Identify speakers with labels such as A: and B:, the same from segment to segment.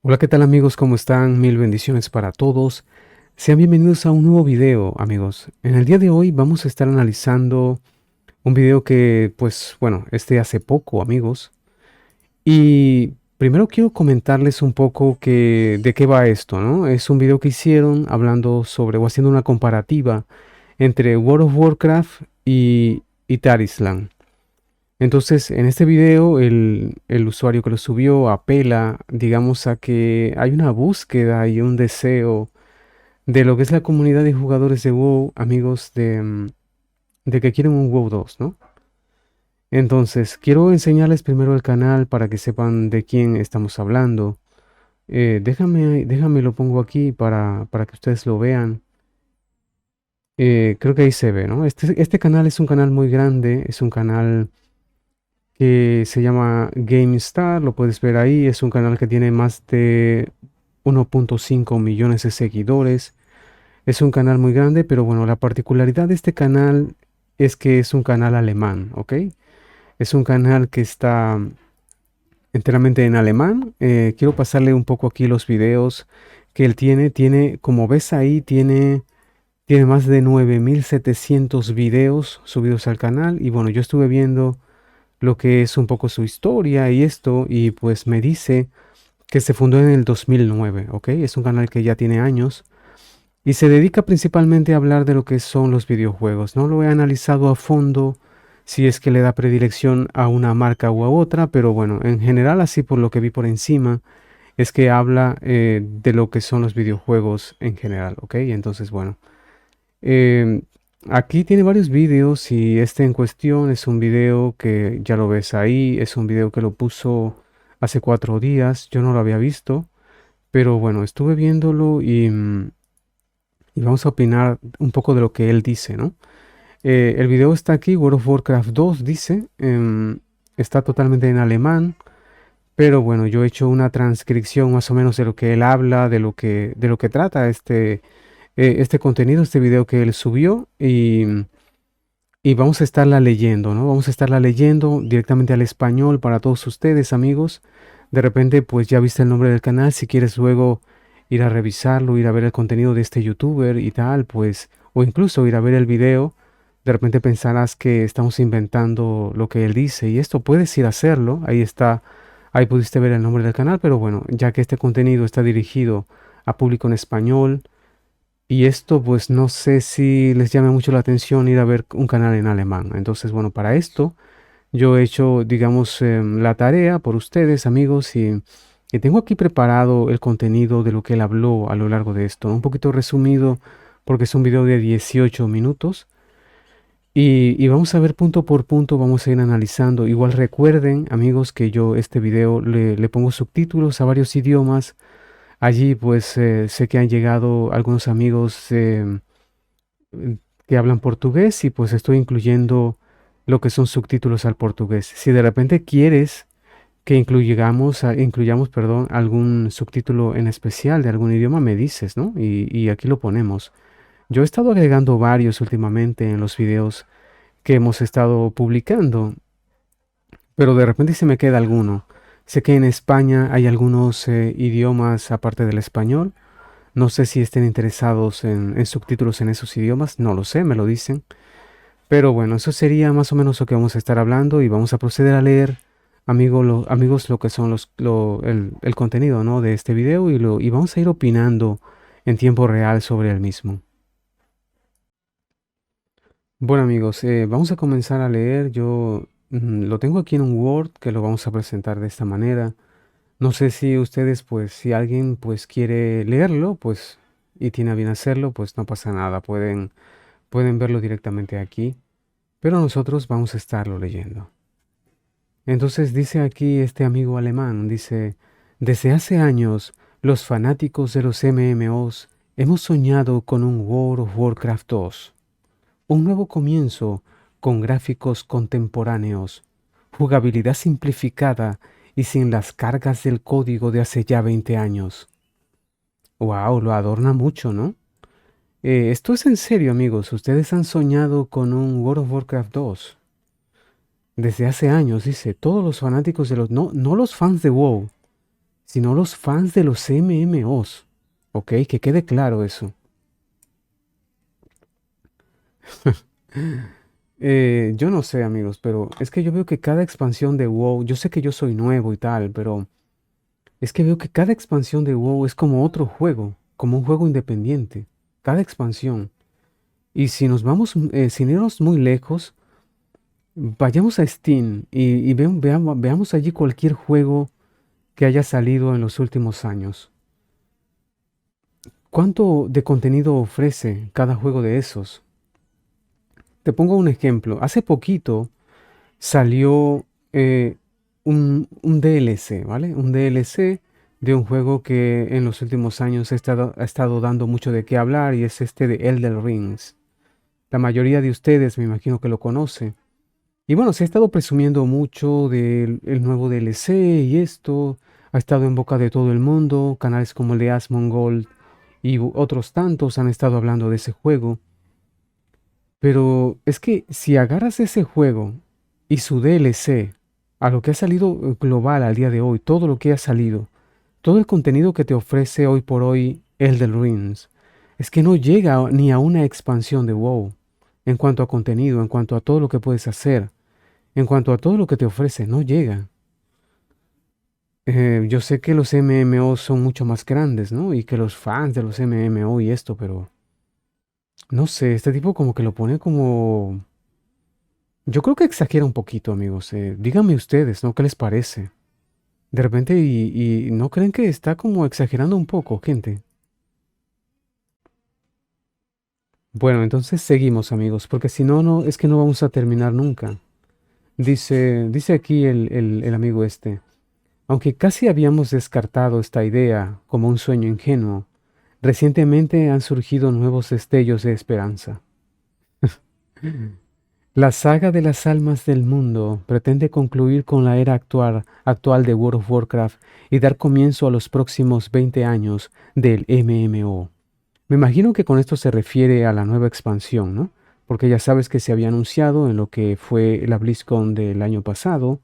A: Hola, ¿qué tal amigos? ¿Cómo están? Mil bendiciones para todos. Sean bienvenidos a un nuevo video, amigos. En el día de hoy vamos a estar analizando un video que, pues, bueno, hace poco, amigos. Y primero quiero comentarles un poco de qué va esto, ¿no? Es un video que hicieron hablando sobre o haciendo una comparativa entre World of Warcraft y Tarislan. Entonces, en este video, el usuario que lo subió apela, digamos, a que hay una búsqueda y un deseo de lo que es la comunidad de jugadores de WoW, amigos, de que quieren un WoW 2, ¿no? Entonces, quiero enseñarles primero el canal para que sepan de quién estamos hablando. Déjame lo pongo aquí para que ustedes lo vean. Creo que ahí se ve, ¿no? Este canal es un canal muy grande, es un canal que se llama GameStar, lo puedes ver ahí, es un canal que tiene más de 1.5 millones de seguidores, es un canal muy grande, pero bueno, la particularidad de este canal es que es un canal alemán, ¿ok? Es un canal que está enteramente en alemán. Quiero pasarle un poco aquí los videos que él como ves ahí, tiene más de 9.700 videos subidos al canal y bueno, yo estuve viendo lo que es un poco su historia y esto, y pues me dice que se fundó en el 2009, ¿ok? Es un canal que ya tiene años y se dedica principalmente a hablar de lo que son los videojuegos. No lo he analizado a fondo si es que le da predilección a una marca u a otra, pero bueno, en general así por lo que vi por encima, es que habla de lo que son los videojuegos en general, ¿ok? Entonces, bueno. Em, Aquí tiene varios vídeos y este en cuestión es un video que ya lo ves ahí, es un video que lo puso hace 4 días, yo no lo había visto, pero bueno, estuve viéndolo y vamos a opinar un poco de lo que él dice, ¿no? El video está aquí, World of Warcraft 2 dice, está totalmente en alemán, pero bueno, yo he hecho una transcripción más o menos de lo que él habla, de lo que trata este contenido, este video que él subió y vamos a estarla leyendo, ¿no? Vamos a estarla leyendo directamente al español para todos ustedes, amigos. De repente, pues ya viste el nombre del canal, si quieres luego ir a revisarlo, ir a ver el contenido de este youtuber y tal, pues, o incluso ir a ver el video, de repente pensarás que estamos inventando lo que él dice y esto puedes ir a hacerlo, ahí está, ahí pudiste ver el nombre del canal, pero bueno, ya que este contenido está dirigido a público en español, y esto, pues no sé si les llama mucho la atención ir a ver un canal en alemán. Entonces, bueno, para esto yo he hecho, digamos, la tarea por ustedes, amigos, y tengo aquí preparado el contenido de lo que él habló a lo largo de esto. Un poquito resumido, porque es un video de 18 minutos. Y vamos a ver punto por punto, vamos a ir analizando. Igual recuerden, amigos, que yo este video le pongo subtítulos a varios idiomas. Allí pues sé que han llegado algunos amigos que hablan portugués y pues estoy incluyendo lo que son subtítulos al portugués. Si de repente quieres que incluyamos, perdón, algún subtítulo en especial de algún idioma, me dices, ¿no? Y aquí lo ponemos. Yo he estado agregando varios últimamente en los videos que hemos estado publicando, pero de repente se me queda alguno. Sé que en España hay algunos idiomas aparte del español. No sé si estén interesados en subtítulos en esos idiomas, no lo sé, me lo dicen. Pero bueno, eso sería más o menos lo que vamos a estar hablando y vamos a proceder a leer, amigos, lo que son el contenido, ¿no? De este video y vamos a ir opinando en tiempo real sobre el mismo. Bueno, amigos, vamos a comenzar a leer. Yo lo tengo aquí en un Word que lo vamos a presentar de esta manera. No sé si ustedes, pues, si alguien, pues, quiere leerlo, pues, y tiene a bien hacerlo, pues no pasa nada. Pueden verlo directamente aquí, pero nosotros vamos a estarlo leyendo. Entonces dice aquí este amigo alemán, dice, desde hace años los fanáticos de los MMOs hemos soñado con un World of Warcraft 2, un nuevo comienzo con gráficos contemporáneos, jugabilidad simplificada y sin las cargas del código de hace ya 20 años. Wow, lo adorna mucho, ¿no? Esto es en serio, amigos. Ustedes han soñado con un World of Warcraft 2. Desde hace años, dice, todos los fanáticos de los... No, no los fans de WoW, sino los fans de los MMOs. ¿Ok? Que quede claro eso. Yo no sé, amigos, pero es que yo veo que cada expansión de WoW, yo sé que yo soy nuevo y tal, pero es que veo que cada expansión de WoW es como otro juego, como un juego independiente. Cada expansión. Y si nos vamos, sin irnos muy lejos, vayamos a Steam y veamos allí cualquier juego que haya salido en los últimos años. ¿Cuánto de contenido ofrece cada juego de esos? Te pongo un ejemplo. Hace poquito salió un DLC, ¿vale? Un DLC de un juego que en los últimos años ha estado dando mucho de qué hablar y es este de Elden Rings. La mayoría de ustedes me imagino que lo conoce. Y bueno, se ha estado presumiendo mucho del el nuevo DLC y esto. Ha estado en boca de todo el mundo. Canales como el de Asmongold y otros tantos han estado hablando de ese juego. Pero es que si agarras ese juego y su DLC a lo que ha salido global al día de hoy, todo lo que ha salido, todo el contenido que te ofrece hoy por hoy Elden Rings, es que no llega ni a una expansión de WoW en cuanto a contenido, en cuanto a todo lo que puedes hacer, en cuanto a todo lo que te ofrece, no llega. Yo sé que los MMO son mucho más grandes, ¿no? Y que los fans de los MMO y esto, pero no sé, este tipo como que lo pone como... Yo creo que exagera un poquito, amigos. Díganme ustedes, ¿no? ¿Qué les parece? De repente, y ¿no creen que está como exagerando un poco, gente? Bueno, entonces seguimos, amigos, porque si no, no, es que no vamos a terminar nunca. Dice aquí el amigo este, aunque casi habíamos descartado esta idea como un sueño ingenuo, recientemente han surgido nuevos destellos de esperanza. La saga de las almas del mundo pretende concluir con la era actual de World of Warcraft y dar comienzo a los próximos 20 años del MMO. Me imagino que con esto se refiere a la nueva expansión, ¿no? Porque ya sabes que se había anunciado en lo que fue la BlizzCon del año pasado,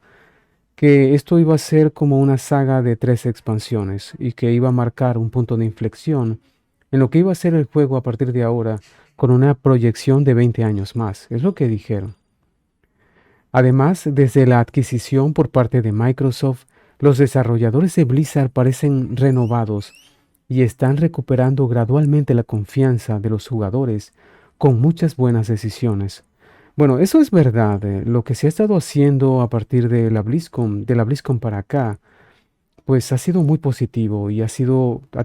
A: que esto iba a ser como una saga de 3 expansiones y que iba a marcar un punto de inflexión en lo que iba a ser el juego a partir de ahora con una proyección de 20 años más. Es lo que dijeron. Además, desde la adquisición por parte de Microsoft, los desarrolladores de Blizzard parecen renovados y están recuperando gradualmente la confianza de los jugadores con muchas buenas decisiones. Bueno, eso es verdad. Lo que se ha estado haciendo a partir de la BlizzCon para acá, pues ha sido muy positivo y ha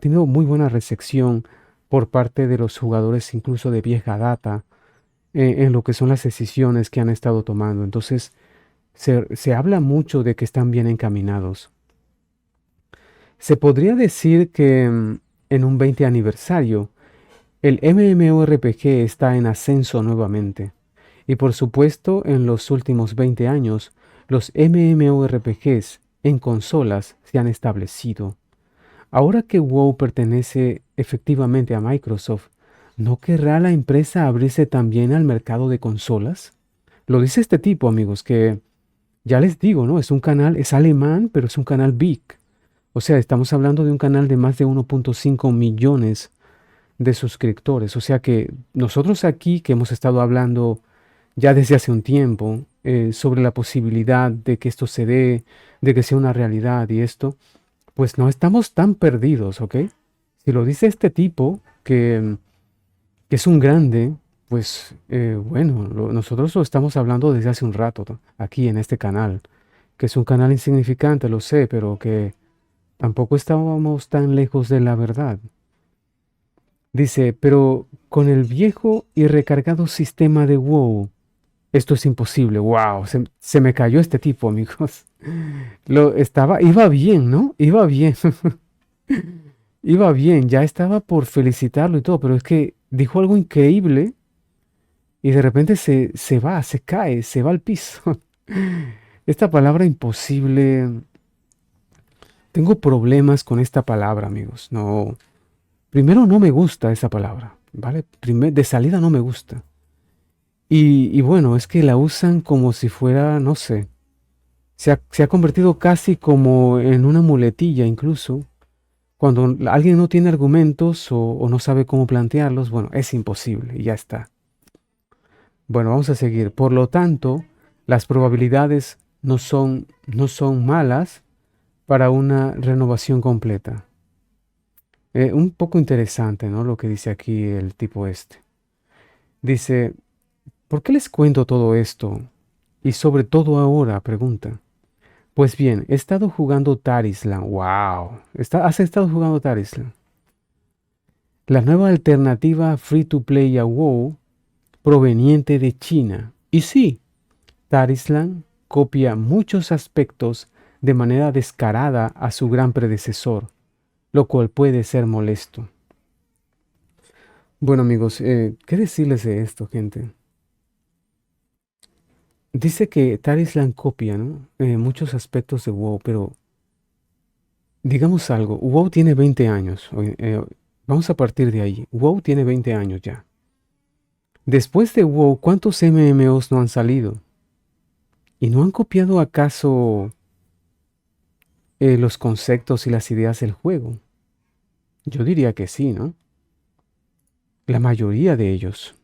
A: tenido muy buena recepción por parte de los jugadores, incluso de vieja data, en lo que son las decisiones que han estado tomando. Entonces, se habla mucho de que están bien encaminados. Se podría decir que en un 20 aniversario, el MMORPG está en ascenso nuevamente. Y por supuesto, en los últimos 20 años, los MMORPGs en consolas se han establecido. Ahora que WoW pertenece efectivamente a Microsoft, ¿no querrá la empresa abrirse también al mercado de consolas? Lo dice este tipo, amigos, que ya les digo, ¿no? Es un canal, es alemán, pero es un canal big. O sea, estamos hablando de un canal de más de 1.5 millones de suscriptores. O sea que nosotros aquí que hemos estado hablando ya desde hace un tiempo sobre la posibilidad de que esto se dé, de que sea una realidad y esto, pues no estamos tan perdidos, ¿ok? Si lo dice este tipo que es un grande, pues bueno, nosotros lo estamos hablando desde hace un rato aquí en este canal, que es un canal insignificante, lo sé, pero que tampoco estábamos tan lejos de la verdad. Dice, pero con el viejo y recargado sistema de WoW, esto es imposible. Wow, se me cayó este tipo, amigos. Iba bien, ¿no? Iba bien. Iba bien, ya estaba por felicitarlo y todo, pero es que dijo algo increíble y de repente se va, se cae, se va al piso. Esta palabra imposible, tengo problemas con esta palabra, amigos. No, primero no me gusta esa palabra, ¿vale? De salida no me gusta. Y bueno, es que la usan como si fuera, no sé, se ha convertido casi como en una muletilla incluso. Cuando alguien no tiene argumentos o no sabe cómo plantearlos, bueno, es imposible y ya está. Bueno, vamos a seguir. Por lo tanto, las probabilidades no son malas para una renovación completa. Un poco interesante, ¿no? Lo que dice aquí el tipo este. Dice, ¿por qué les cuento todo esto? Y sobre todo ahora, pregunta. Pues bien, he estado jugando Tarislan. ¡Wow! ¿Has estado jugando Tarislan? La nueva alternativa free to play a WoW proveniente de China. Y sí, Tarislan copia muchos aspectos de manera descarada a su gran predecesor, lo cual puede ser molesto. Bueno amigos, ¿qué decirles de esto, gente? Dice que Tarislan copia, ¿no? Muchos aspectos de WoW, pero digamos algo, WoW tiene 20 años. Vamos a partir de ahí. WoW tiene 20 años ya. Después de WoW, ¿cuántos MMOs no han salido? ¿Y no han copiado acaso los conceptos y las ideas del juego? Yo diría que sí, ¿no? La mayoría de ellos.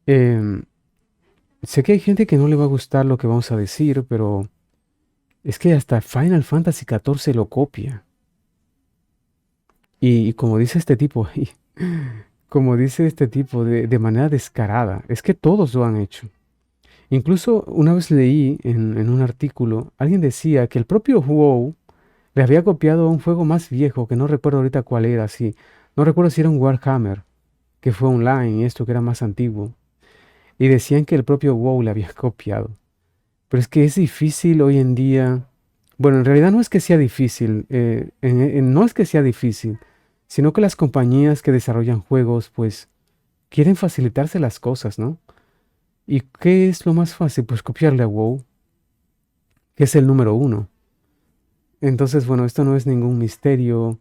A: Em, Sé que hay gente que no le va a gustar lo que vamos a decir, pero es que hasta Final Fantasy XIV lo copia. Y como dice este tipo, y como dice este tipo de manera descarada, es que todos lo han hecho. Incluso una vez leí en un artículo, alguien decía que el propio WoW le había copiado a un juego más viejo, que no recuerdo ahorita cuál era, sí. No recuerdo si era un Warhammer, que fue online y esto que era más antiguo. Y decían que el propio WoW le había copiado. Pero es que es difícil hoy en día. Bueno, en realidad no es que sea difícil, no es que sea difícil, sino que las compañías que desarrollan juegos, pues, quieren facilitarse las cosas, ¿no? ¿Y qué es lo más fácil? Pues copiarle a WoW, que es el número uno. Entonces, bueno, esto no es ningún misterio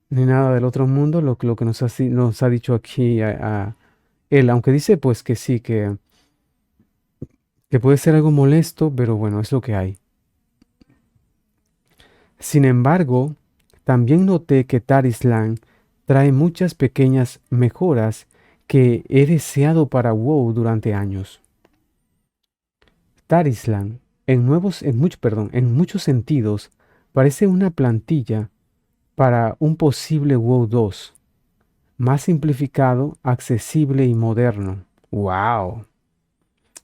A: ni nada del otro mundo, lo que nos ha dicho aquí a él, aunque dice pues que sí, que puede ser algo molesto, pero bueno, es lo que hay. Sin embargo, también noté que Tarislan trae muchas pequeñas mejoras que he deseado para WoW durante años. Tarislan, en muchos sentidos, parece una plantilla para un posible WoW 2, más simplificado, accesible y moderno. ¡Wow!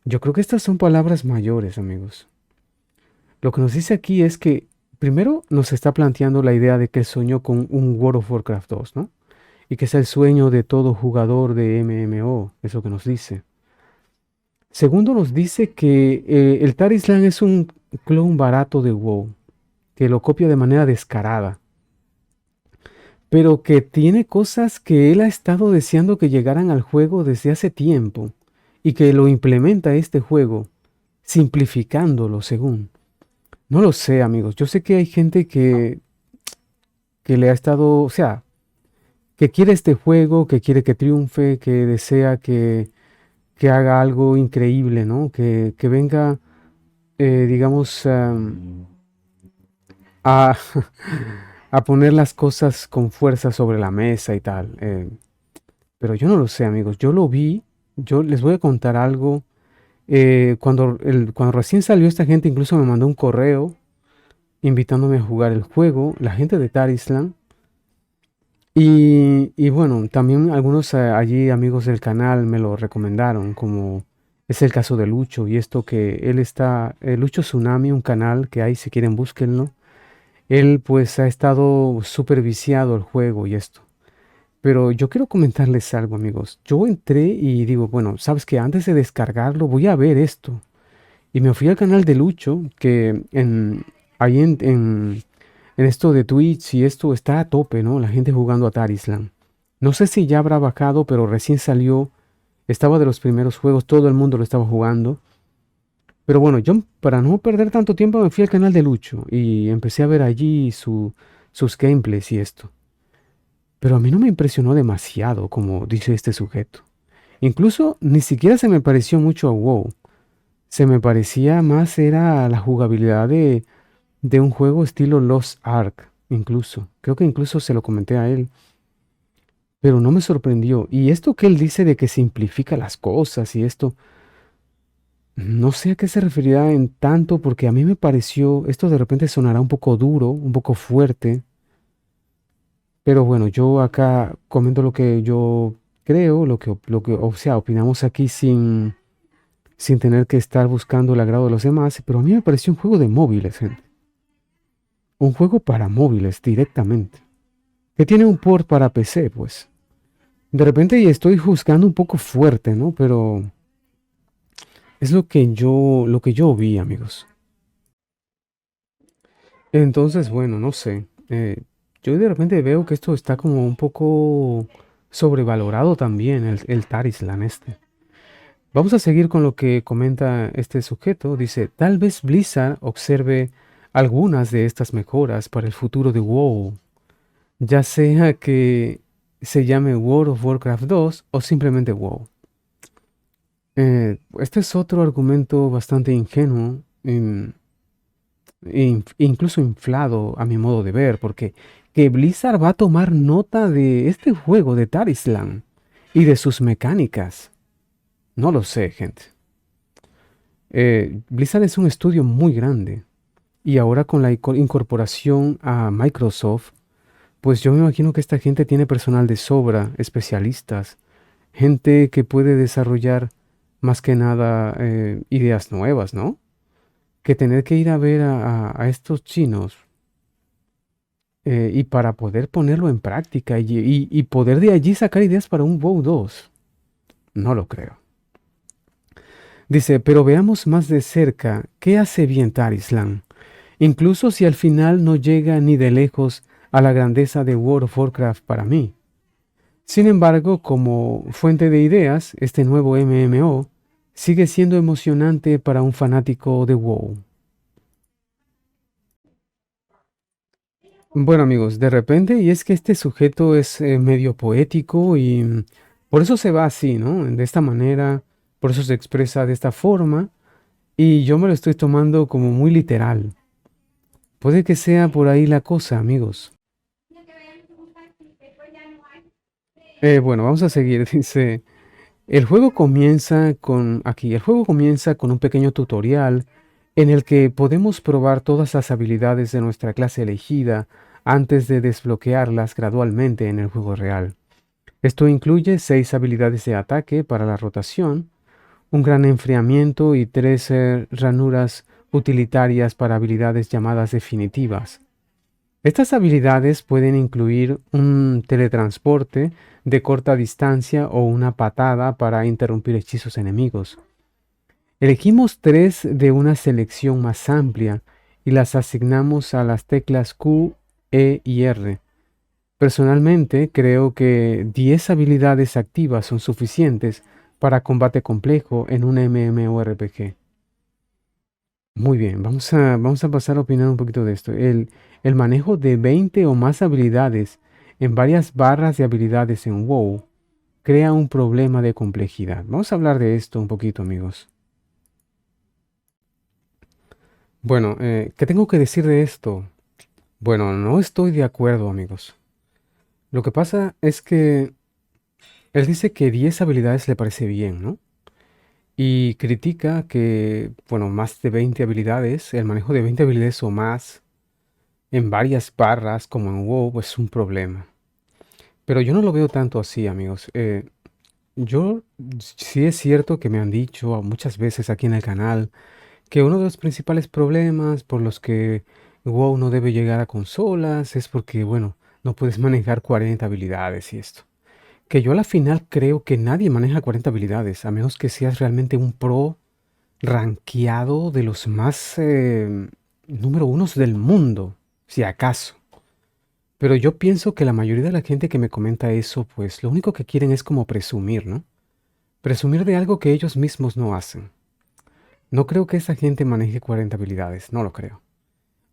A: Yo creo que estas son palabras mayores, amigos. Lo que nos dice aquí es que primero nos está planteando la idea de que él soñó con un World of Warcraft 2, ¿no? Y que es el sueño de todo jugador de MMO, eso que nos dice. Segundo, nos dice que el Tarislan es un clon barato de WoW, que lo copia de manera descarada, pero que tiene cosas que él ha estado deseando que llegaran al juego desde hace tiempo y que lo implementa este juego, simplificándolo según. No lo sé, amigos. Yo sé que hay gente que le ha estado, o sea, que quiere este juego, que quiere que triunfe, que desea que haga algo increíble, ¿no? Que venga, digamos, a, a poner las cosas con fuerza sobre la mesa y tal. Pero yo no lo sé, amigos. Yo lo vi. Yo les voy a contar algo. Cuando recién salió esta gente, incluso me mandó un correo invitándome a jugar el juego, la gente de Tarislan. Y bueno, también algunos allí amigos del canal me lo recomendaron, como es el caso de Lucho y esto que él está, Lucho Tsunami, un canal que hay, si quieren búsquenlo. Él pues ha estado súper viciado al juego y esto. Pero yo quiero comentarles algo, amigos. Yo entré y digo, bueno, sabes que antes de descargarlo voy a ver esto. Y me fui al canal de Lucho, que ahí en esto de Twitch y esto está a tope, ¿no? La gente jugando a Tarislan. No sé si ya habrá bajado, pero recién salió. Estaba de los primeros juegos, todo el mundo lo estaba jugando. Pero bueno, yo para no perder tanto tiempo me fui al canal de Lucho y empecé a ver allí sus gameplays y esto. Pero a mí no me impresionó demasiado, como dice este sujeto. Incluso ni siquiera se me pareció mucho a WoW. Se me parecía más era la jugabilidad de un juego estilo Lost Ark, incluso. Creo que incluso se lo comenté a él, pero no me sorprendió. Y esto que él dice de que simplifica las cosas y esto, no sé a qué se referirá en tanto, porque a mí me pareció, esto de repente sonará un poco duro, un poco fuerte, pero bueno, yo acá comento lo que yo creo, o sea, opinamos aquí sin tener que estar buscando el agrado de los demás, pero a mí me pareció un juego de móviles, gente. Un juego para móviles directamente. Que tiene un port para PC, pues. De repente y estoy juzgando un poco fuerte, ¿no? Pero es lo que yo vi, amigos. Entonces, bueno, no sé. Yo de repente veo que esto está como un poco sobrevalorado también, el Tarislan este. Vamos a seguir con lo que comenta este sujeto. Dice, tal vez Blizzard observe algunas de estas mejoras para el futuro de WoW, ya sea que se llame World of Warcraft 2 o simplemente WoW. Este es otro argumento bastante ingenuo, incluso inflado a mi modo de ver, porque que Blizzard va a tomar nota de este juego de Tarislan y de sus mecánicas. No lo sé, gente. Blizzard es un estudio muy grande y ahora con la incorporación a Microsoft, pues yo me imagino que esta gente tiene personal de sobra, especialistas, gente que puede desarrollar más que nada ideas nuevas, ¿no? Que tener que ir a ver a estos chinos y para poder ponerlo en práctica y poder de allí sacar ideas para un WoW 2. No lo creo. Dice, pero veamos más de cerca qué hace bien Tarislan, incluso si al final no llega ni de lejos a la grandeza de World of Warcraft para mí. Sin embargo, como fuente de ideas, este nuevo MMO sigue siendo emocionante para un fanático de WoW. Bueno amigos, de repente, y es que este sujeto es medio poético y por eso se va así, ¿no? De esta manera, por eso se expresa de esta forma y yo me lo estoy tomando como muy literal. Puede que sea por ahí la cosa, amigos. Bueno, vamos a seguir. Dice, el juego comienza con un pequeño tutorial en el que podemos probar todas las habilidades de nuestra clase elegida antes de desbloquearlas gradualmente en el juego real. Esto incluye 6 habilidades de ataque para la rotación, un gran enfriamiento y 3 ranuras utilitarias para habilidades llamadas definitivas. Estas habilidades pueden incluir un teletransporte de corta distancia o una patada para interrumpir hechizos enemigos. Elegimos 3 de una selección más amplia y las asignamos a las teclas Q, E y R. Personalmente creo que 10 habilidades activas son suficientes para combate complejo en un MMORPG. Muy bien, vamos a pasar a opinar un poquito de esto. El manejo de 20 o más habilidades en varias barras de habilidades en WoW crea un problema de complejidad. Vamos a hablar de esto un poquito, amigos. Bueno, ¿qué tengo que decir de esto? Bueno, no estoy de acuerdo, amigos. Lo que pasa es que él dice que 10 habilidades le parece bien, ¿no? Y critica que, bueno, más de 20 habilidades, el manejo de 20 habilidades o más en varias barras como en WoW es un problema. Pero yo no lo veo tanto así, amigos. Yo sí es cierto que me han dicho muchas veces aquí en el canal que uno de los principales problemas por los que WoW no debe llegar a consolas es porque, bueno, no puedes manejar 40 habilidades y esto. Que yo a la final creo que nadie maneja 40 habilidades, a menos que seas realmente un pro rankeado de los más número unos del mundo, si acaso. Pero yo pienso que la mayoría de la gente que me comenta eso, pues lo único que quieren es como presumir, ¿no? Presumir de algo que ellos mismos no hacen. No creo que esa gente maneje 40 habilidades, no lo creo.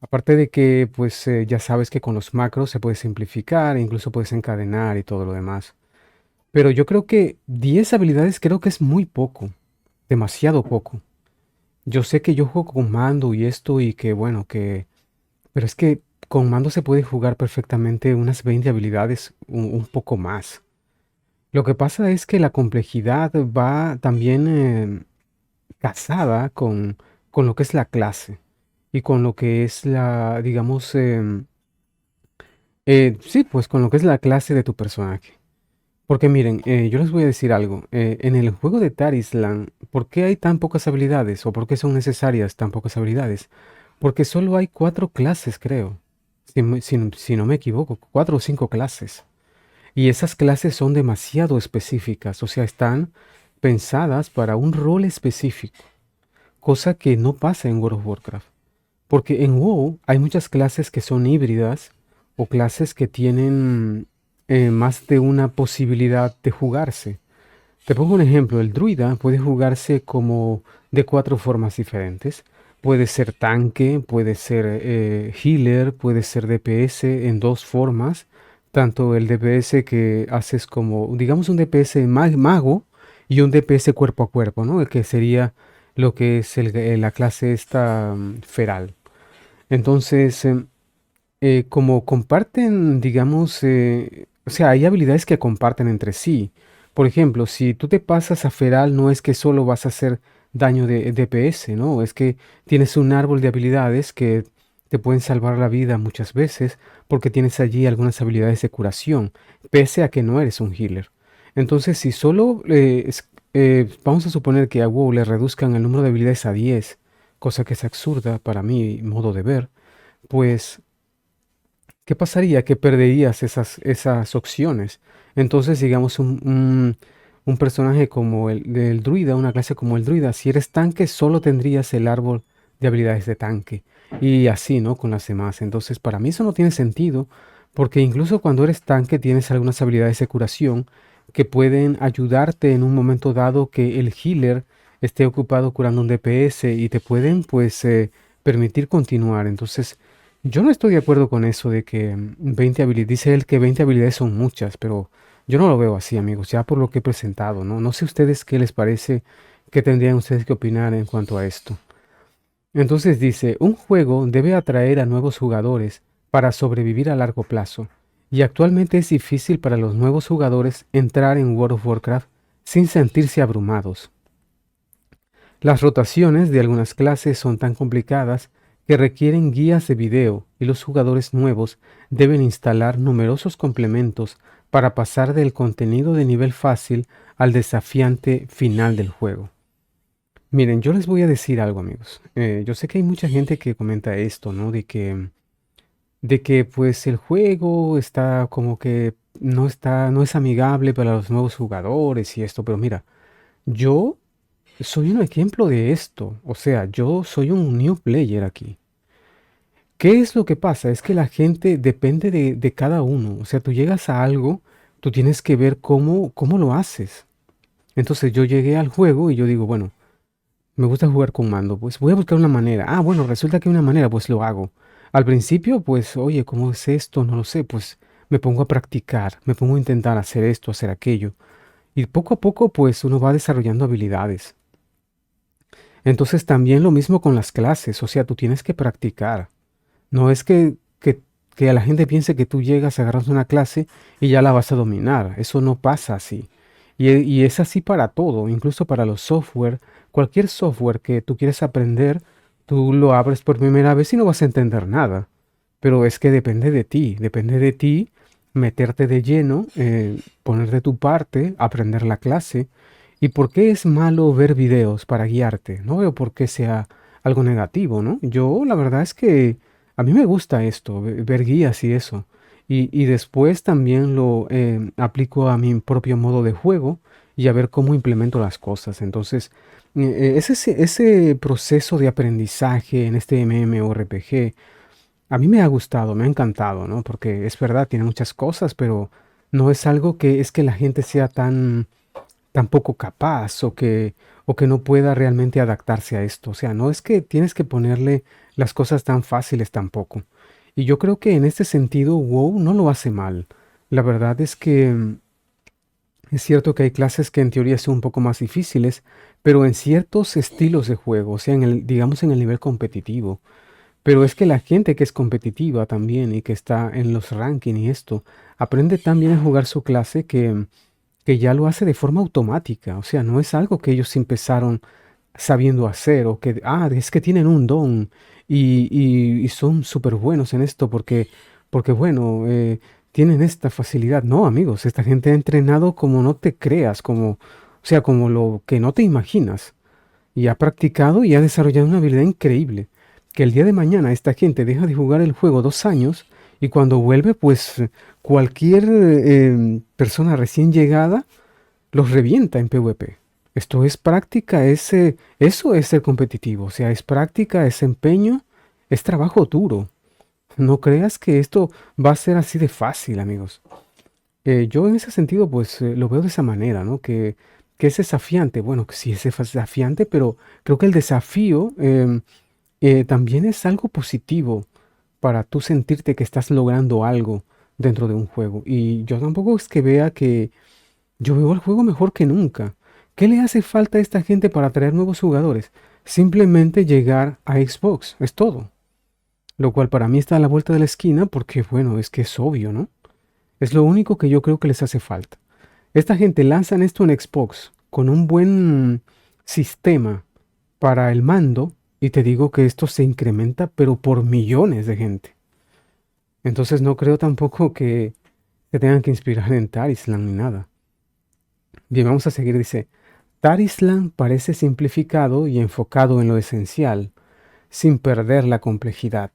A: Aparte de que, pues ya sabes que con los macros se puede simplificar, e incluso puedes encadenar y todo lo demás. Pero yo creo que 10 habilidades creo que es muy poco, demasiado poco. Yo sé que yo juego con mando y esto y que bueno, pero es que con mando se puede jugar perfectamente unas 20 habilidades, un poco más. Lo que pasa es que la complejidad va también casada con lo que es la clase y con lo que es la, digamos, sí, pues con lo que es la clase de tu personaje. Porque miren, yo les voy a decir algo. En el juego de Tarislan, ¿por qué hay tan pocas habilidades? ¿O por qué son necesarias tan pocas habilidades? Porque solo hay 4 clases, creo. Si no me equivoco, 4 o 5 clases. Y esas clases son demasiado específicas, o sea, están pensadas para un rol específico, cosa que no pasa en World of Warcraft. Porque en WoW hay muchas clases que son híbridas o clases que tienen más de una posibilidad de jugarse. Te pongo un ejemplo, el druida puede jugarse como de 4 formas diferentes. Puede ser tanque, puede ser healer, puede ser DPS en 2 formas. Tanto el DPS que haces como, digamos, un DPS mago y un DPS cuerpo a cuerpo, ¿no? El que sería lo que es la clase esta feral. Entonces, como comparten, digamos, o sea, hay habilidades que comparten entre sí. Por ejemplo, si tú te pasas a Feral, no es que solo vas a hacer daño de DPS, ¿no? Es que tienes un árbol de habilidades que te pueden salvar la vida muchas veces porque tienes allí algunas habilidades de curación, pese a que no eres un healer. Entonces, si solo vamos a suponer que a WoW le reduzcan el número de habilidades a 10, cosa que es absurda para mi modo de ver, pues ¿qué pasaría? Que perderías esas opciones. Entonces, digamos, un personaje como el del druida, una clase como el druida, si eres tanque, solo tendrías el árbol de habilidades de tanque. Y así, ¿no? Con las demás. Entonces, para mí eso no tiene sentido, porque incluso cuando eres tanque tienes algunas habilidades de curación que pueden ayudarte en un momento dado que el healer esté ocupado curando un DPS y te pueden, pues, permitir continuar. Entonces, yo no estoy de acuerdo con eso de que 20 habilidades, dice él que 20 habilidades son muchas, pero yo no lo veo así, amigos, ya por lo que he presentado, ¿no? No sé ustedes qué les parece, qué tendrían ustedes que opinar en cuanto a esto. Entonces dice, un juego debe atraer a nuevos jugadores para sobrevivir a largo plazo, y actualmente es difícil para los nuevos jugadores entrar en World of Warcraft sin sentirse abrumados. Las rotaciones de algunas clases son tan complicadas que requieren guías de video y los jugadores nuevos deben instalar numerosos complementos para pasar del contenido de nivel fácil al desafiante final del juego. Miren, yo les voy a decir algo, amigos. Yo sé que hay mucha gente que comenta esto, ¿no? De que pues el juego está como que no es amigable para los nuevos jugadores y esto, pero mira, yo soy un ejemplo de esto. O sea, yo soy un new player aquí. ¿Qué es lo que pasa? Es que la gente depende de cada uno. O sea, tú llegas a algo, tú tienes que ver cómo lo haces. Entonces yo llegué al juego y yo digo, bueno, me gusta jugar con mando, pues voy a buscar una manera. Ah, bueno, resulta que hay una manera, pues lo hago. Al principio, pues, oye, ¿cómo es esto? No lo sé, pues me pongo a practicar, me pongo a intentar hacer esto, hacer aquello. Y poco a poco, pues uno va desarrollando habilidades. Entonces también lo mismo con las clases, o sea, tú tienes que practicar. No es que a la gente piense que tú llegas, agarras una clase y ya la vas a dominar. Eso no pasa así. Y es así para todo, incluso para los software. Cualquier software que tú quieres aprender, tú lo abres por primera vez y no vas a entender nada. Pero es que depende de ti meterte de lleno, poner de tu parte, aprender la clase. ¿Y por qué es malo ver videos para guiarte? No veo por qué sea algo negativo, ¿no? Yo la verdad es que a mí me gusta esto, ver guías y eso. Y después también lo aplico a mi propio modo de juego y a ver cómo implemento las cosas. Entonces, ese proceso de aprendizaje en este MMORPG a mí me ha gustado, me ha encantado, ¿no? Porque es verdad, tiene muchas cosas, pero no es algo que es que la gente sea tan poco capaz o que no pueda realmente adaptarse a esto. O sea, no es que tienes que ponerle las cosas tan fáciles tampoco. Y yo creo que en este sentido WoW no lo hace mal. La verdad es que Es cierto que hay clases que en teoría son un poco más difíciles, pero en ciertos estilos de juego, o sea, digamos en el nivel competitivo. Pero es que la gente que es competitiva también y que está en los rankings y esto, aprende tan bien a jugar su clase que ya lo hace de forma automática. O sea, no es algo que ellos empezaron sabiendo hacer o que, es que tienen un don y son súper buenos en esto porque bueno, tienen esta facilidad. No, amigos, esta gente ha entrenado como no te creas, o sea, como lo que no te imaginas y ha practicado y ha desarrollado una habilidad increíble. Que el día de mañana esta gente deja de jugar el juego 2 años y cuando vuelve, pues cualquier persona recién llegada los revienta en PvP. Esto es práctica, eso es ser competitivo. O sea, es práctica, es empeño, es trabajo duro. No creas que esto va a ser así de fácil, amigos. Yo en ese sentido, pues lo veo de esa manera, ¿no? Que es desafiante. Bueno, que sí es desafiante, pero creo que el desafío también es algo positivo para tú sentirte que estás logrando algo dentro de un juego. Y yo tampoco es que vea que yo veo el juego mejor que nunca. ¿Qué le hace falta a esta gente para atraer nuevos jugadores? Simplemente llegar a Xbox, es todo. Lo cual para mí está a la vuelta de la esquina porque, bueno, es que es obvio, ¿no? Es lo único que yo creo que les hace falta. Esta gente lanzan esto en Xbox con un buen sistema para el mando y te digo que esto se incrementa pero por millones de gente. Entonces no creo tampoco que se tengan que inspirar en Tarislan ni nada. Bien, vamos a seguir. Dice, Tarislan parece simplificado y enfocado en lo esencial, sin perder la complejidad.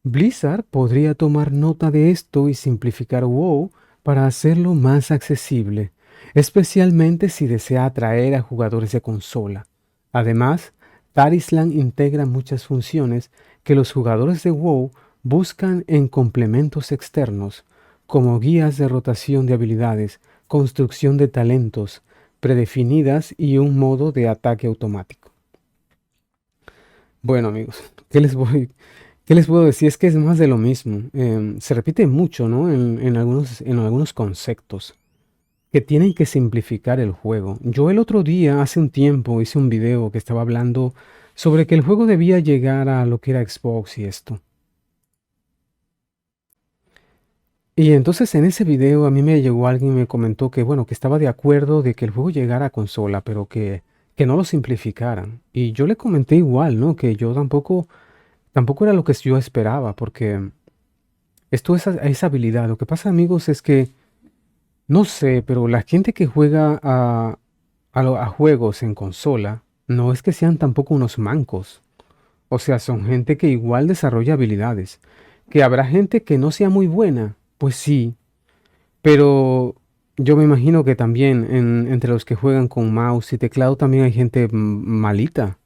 A: Blizzard podría tomar nota de esto y simplificar WoW para hacerlo más accesible, especialmente si desea atraer a jugadores de consola. Además, Tarislan integra muchas funciones que los jugadores de WoW buscan en complementos externos, como guías de rotación de habilidades, construcción de talentos predefinidas y un modo de ataque automático. Bueno, amigos, ¿qué les puedo decir? Es que es más de lo mismo. Se repite mucho, ¿no? En algunos conceptos que tienen que simplificar el juego. Yo el otro día, hace un tiempo, hice un video que estaba hablando sobre que el juego debía llegar a lo que era Xbox y esto. Y entonces en ese video a mí me llegó alguien y me comentó que, bueno, que estaba de acuerdo de que el juego llegara a consola, pero que no lo simplificaran. Y yo le comenté igual, ¿no? Que yo tampoco era lo que yo esperaba, porque esto es habilidad. Lo que pasa, amigos, es que, no sé, pero la gente que juega a juegos en consola, no es que sean tampoco unos mancos. O sea, son gente que igual desarrolla habilidades. Que habrá gente que no sea muy buena, pues sí, pero yo me imagino que también entre los que juegan con mouse y teclado también hay gente malita.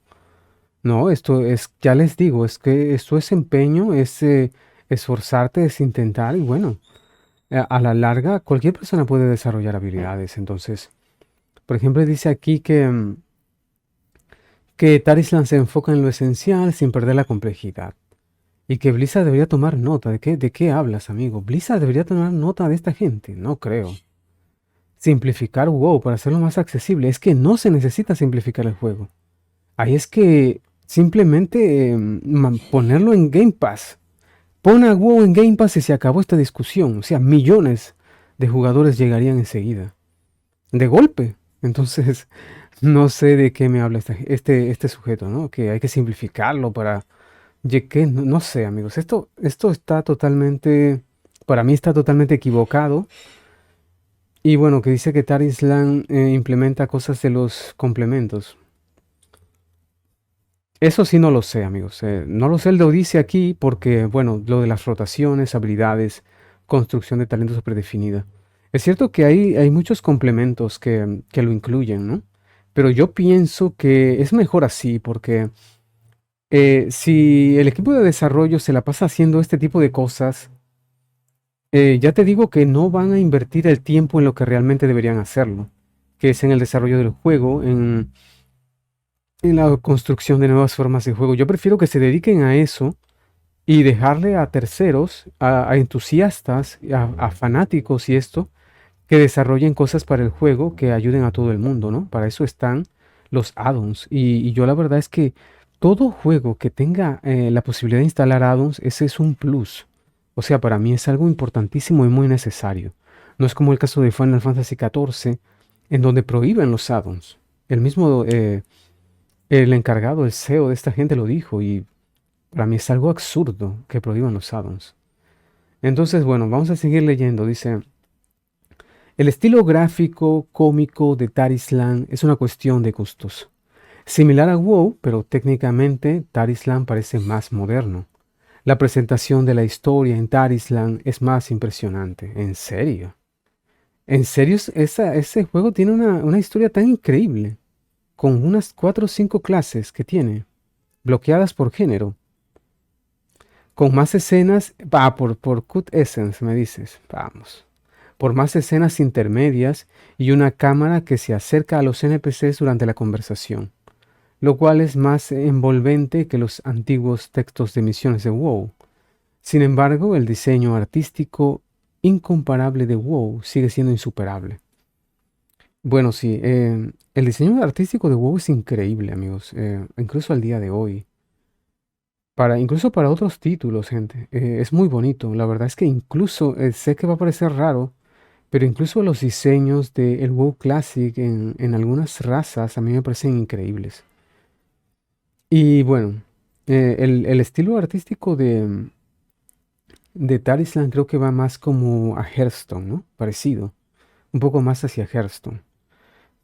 A: No, esto es, ya les digo, es que esto es empeño, es esforzarte, es intentar y bueno, a la larga cualquier persona puede desarrollar habilidades. Entonces, por ejemplo, dice aquí que Tarislan se enfoca en lo esencial sin perder la complejidad. Y que Blizzard debería tomar nota. De qué hablas, amigo? Blizzard debería tomar nota de esta gente. No creo. Simplificar WoW para hacerlo más accesible. Es que no se necesita simplificar el juego. Ahí es que simplemente ponerlo en Game Pass. Pon a WoW en Game Pass y se acabó esta discusión. O sea, millones de jugadores llegarían enseguida. De golpe. Entonces, no sé de qué me habla este sujeto, ¿no? Que hay que simplificarlo para... Que no, no sé, amigos. Esto está totalmente... Para mí está totalmente equivocado. Y bueno, que dice que Tarislan implementa cosas de los complementos. Eso sí no lo sé, amigos. No lo sé, él lo dice aquí porque, bueno, lo de las rotaciones, habilidades, construcción de talentos predefinida. Es cierto que hay muchos complementos que lo incluyen, ¿no? Pero yo pienso que es mejor así porque si el equipo de desarrollo se la pasa haciendo este tipo de cosas, ya te digo que no van a invertir el tiempo en lo que realmente deberían hacerlo, que es en el desarrollo del juego, en la construcción de nuevas formas de juego. Yo prefiero que se dediquen a eso y dejarle a terceros, a entusiastas, a fanáticos y esto, que desarrollen cosas para el juego que ayuden a todo el mundo, ¿no? Para eso están los add-ons. Y yo la verdad es que todo juego que tenga la posibilidad de instalar add-ons, ese es un plus. O sea, para mí es algo importantísimo y muy necesario. No es como el caso de Final Fantasy XIV, en donde prohíben los add-ons. El mismo, el encargado, el CEO de esta gente lo dijo y para mí es algo absurdo que prohíban los add-ons. Entonces, bueno, vamos a seguir leyendo. Dice, el estilo gráfico cómico de Tarislan es una cuestión de gustos. Similar a WoW, pero técnicamente Tarislan parece más moderno. La presentación de la historia en Tarislan es más impresionante. ¿En serio? ¿En serio ese juego tiene una historia tan increíble? Con unas 4 o 5 clases que tiene, bloqueadas por género. Con más escenas, por Cut Essence me dices, vamos. Por más escenas intermedias y una cámara que se acerca a los NPCs durante la conversación, lo cual es más envolvente que los antiguos textos de misiones de WoW. Sin embargo, el diseño artístico incomparable de WoW sigue siendo insuperable. Bueno, sí, el diseño artístico de WoW es increíble, amigos, incluso al día de hoy. Incluso para otros títulos, gente, es muy bonito. La verdad es que incluso, sé que va a parecer raro, pero incluso los diseños del WoW Classic en algunas razas a mí me parecen increíbles. Y bueno, el estilo artístico de Tarislan creo que va más como a Hearthstone, ¿no? Parecido, un poco más hacia Hearthstone.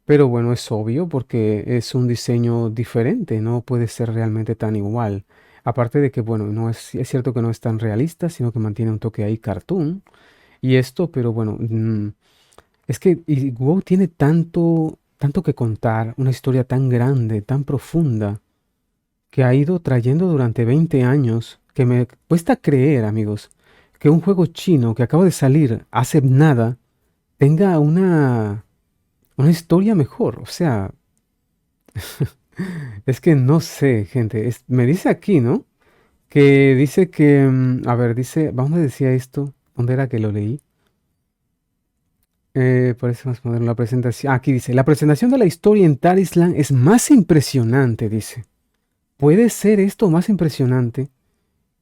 A: Pero bueno, es obvio porque es un diseño diferente, no puede ser realmente tan igual. Aparte de que, bueno, no es cierto que no es tan realista, sino que mantiene un toque ahí cartoon. Y esto, pero bueno, es que WoW tiene tanto que contar, una historia tan grande, tan profunda, que ha ido trayendo durante 20 años, que me cuesta creer, amigos, que un juego chino que acaba de salir hace nada tenga una historia mejor. O sea, es que no sé, gente. Me dice aquí, ¿no? Que dice que, a ver, dice, ¿dónde decía esto? ¿Dónde era que lo leí? Parece más moderno la presentación. Aquí dice, la presentación de la historia en Tarislan es más impresionante, dice. ¿Puede ser esto más impresionante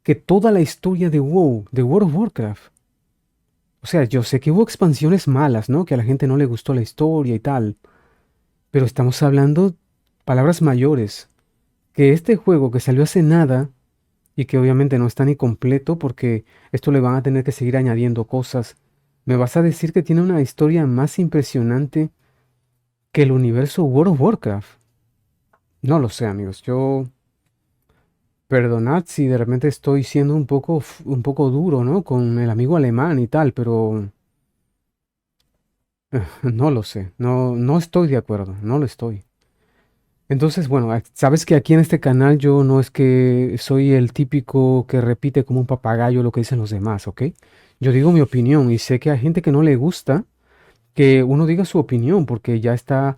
A: que toda la historia de WoW, de World of Warcraft? O sea, yo sé que hubo expansiones malas, ¿no? Que a la gente no le gustó la historia y tal. Pero estamos hablando palabras mayores. Que este juego que salió hace nada y que obviamente no está ni completo porque esto le van a tener que seguir añadiendo cosas. ¿Me vas a decir que tiene una historia más impresionante que el universo World of Warcraft? No lo sé, amigos. Yo, perdonad si de repente estoy siendo un poco duro, ¿no? Con el amigo alemán y tal, pero no lo sé. No, no estoy de acuerdo. No lo estoy. Entonces, bueno, sabes que aquí en este canal yo no es que soy el típico que repite como un papagayo lo que dicen los demás, ¿ok? Yo digo mi opinión y sé que hay gente que no le gusta que uno diga su opinión porque ya está